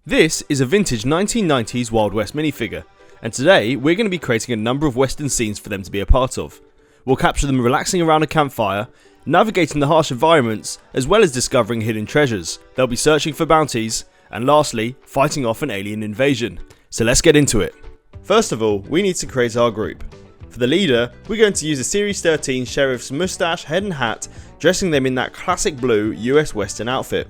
This is a vintage 1990s Wild West minifigure, and today we're going to be creating a number of western scenes for them to be a part of. We'll capture them relaxing around a campfire, navigating the harsh environments, as well as discovering hidden treasures. They'll be searching for bounties, and lastly, fighting off an alien invasion. So let's get into it. First of all, we need to create our group. For the leader, we're going to use a Series 13 Sheriff's moustache, head and hat, dressing them in that classic blue US Western outfit.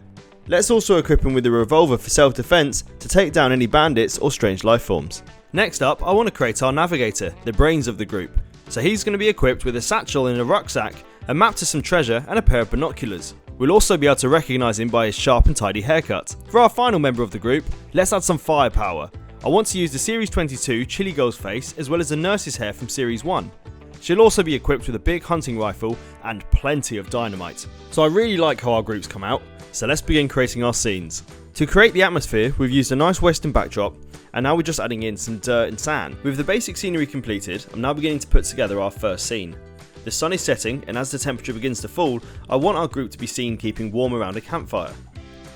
Let's also equip him with a revolver for self-defense to take down any bandits or strange lifeforms. Next up, I want to create our navigator, the brains of the group. So he's going to be equipped with a satchel and a rucksack, a map to some treasure and a pair of binoculars. We'll also be able to recognise him by his sharp and tidy haircut. For our final member of the group, let's add some firepower. I want to use the Series 22 Chili Girl's face as well as the nurse's hair from Series 1. She'll also be equipped with a big hunting rifle and plenty of dynamite. So I really like how our groups come out, so let's begin creating our scenes. To create the atmosphere, we've used a nice western backdrop, and now we're just adding in some dirt and sand. With the basic scenery completed, I'm now beginning to put together our first scene. The sun is setting, and as the temperature begins to fall, I want our group to be seen keeping warm around a campfire.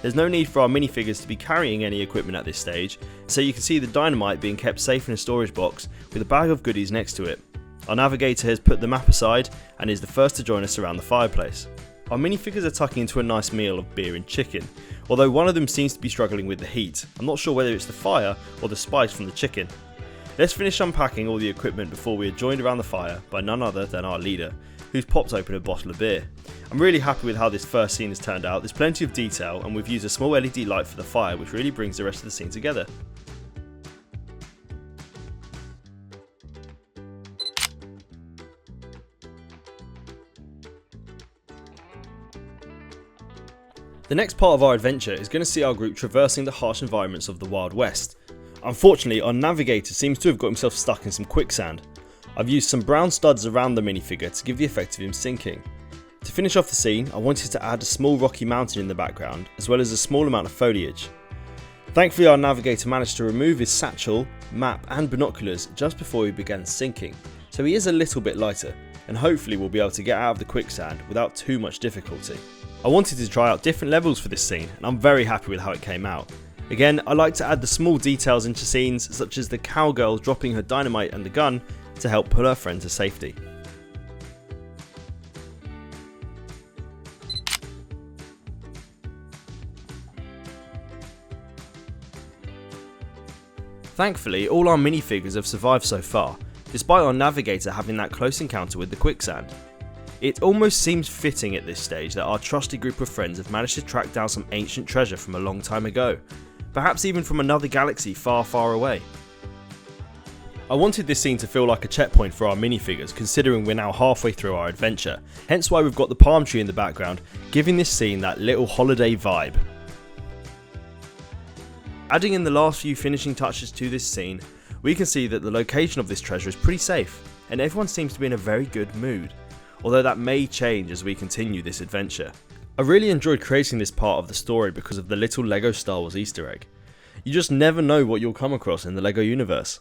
There's no need for our minifigures to be carrying any equipment at this stage, so you can see the dynamite being kept safe in a storage box with a bag of goodies next to it. Our navigator has put the map aside and is the first to join us around the fireplace. Our minifigures are tucking into a nice meal of beer and chicken, although one of them seems to be struggling with the heat. I'm not sure whether it's the fire or the spice from the chicken. Let's finish unpacking all the equipment before we are joined around the fire by none other than our leader, who's popped open a bottle of beer. I'm really happy with how this first scene has turned out. There's plenty of detail, and we've used a small LED light for the fire, which really brings the rest of the scene together. The next part of our adventure is going to see our group traversing the harsh environments of the Wild West. Unfortunately, our navigator seems to have got himself stuck in some quicksand. I've used some brown studs around the minifigure to give the effect of him sinking. To finish off the scene, I wanted to add a small rocky mountain in the background, as well as a small amount of foliage. Thankfully, our navigator managed to remove his satchel, map and binoculars just before he began sinking, so he is a little bit lighter, and hopefully we'll be able to get out of the quicksand without too much difficulty. I wanted to try out different levels for this scene, and I'm very happy with how it came out. Again, I like to add the small details into scenes, such as the cowgirl dropping her dynamite and the gun to help pull her friend to safety. Thankfully, all our minifigures have survived so far, despite our navigator having that close encounter with the quicksand. It almost seems fitting at this stage that our trusted group of friends have managed to track down some ancient treasure from a long time ago, perhaps even from another galaxy far, far away. I wanted this scene to feel like a checkpoint for our minifigures, considering we're now halfway through our adventure, hence why we've got the palm tree in the background, giving this scene that little holiday vibe. Adding in the last few finishing touches to this scene, we can see that the location of this treasure is pretty safe, and everyone seems to be in a very good mood, although that may change as we continue this adventure. I really enjoyed creating this part of the story because of the little LEGO Star Wars Easter egg. You just never know what you'll come across in the LEGO universe.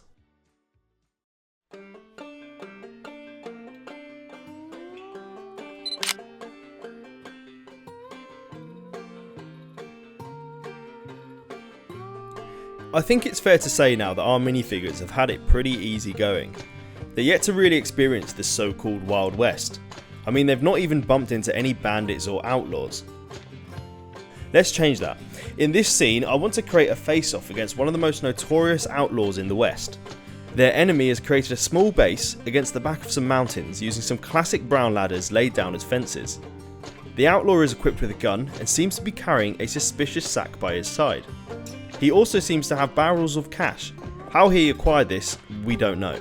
I think it's fair to say now that our minifigures have had it pretty easy going. They're yet to really experience this so-called Wild West. I mean, they've not even bumped into any bandits or outlaws. Let's change that. In this scene, I want to create a face-off against one of the most notorious outlaws in the West. Their enemy has created a small base against the back of some mountains using some classic brown ladders laid down as fences. The outlaw is equipped with a gun and seems to be carrying a suspicious sack by his side. He also seems to have barrels of cash. How he acquired this, we don't know.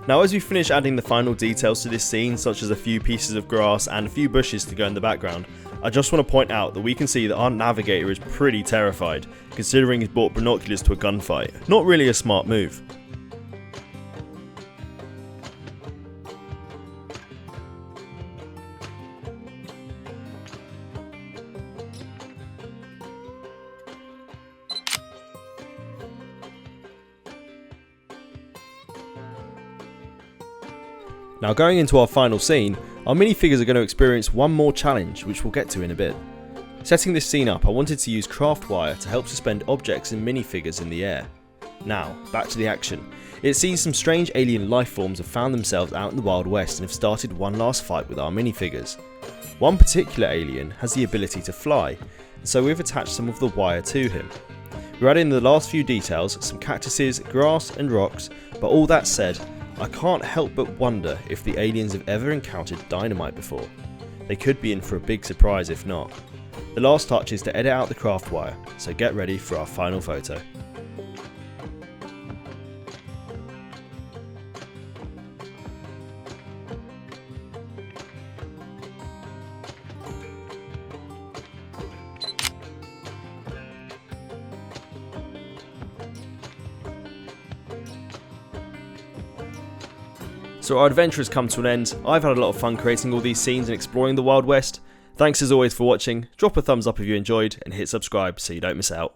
Now, as we finish adding the final details to this scene, such as a few pieces of grass and a few bushes to go in the background, I just want to point out that we can see that our navigator is pretty terrified, considering he's brought binoculars to a gunfight. Not really a smart move. Now, going into our final scene, our minifigures are going to experience one more challenge, which we'll get to in a bit. Setting this scene up, I wanted to use craft wire to help suspend objects and minifigures in the air. Now, back to the action. It seems some strange alien life forms have found themselves out in the Wild West and have started one last fight with our minifigures. One particular alien has the ability to fly, and so we've attached some of the wire to him. We're adding the last few details, some cactuses, grass and rocks, but all that said, I can't help but wonder if the aliens have ever encountered dynamite before. They could be in for a big surprise if not. The last touch is to edit out the craft wire, so get ready for our final photo. So our adventure has come to an end. I've had a lot of fun creating all these scenes and exploring the Wild West. Thanks as always for watching, drop a thumbs up if you enjoyed and hit subscribe so you don't miss out.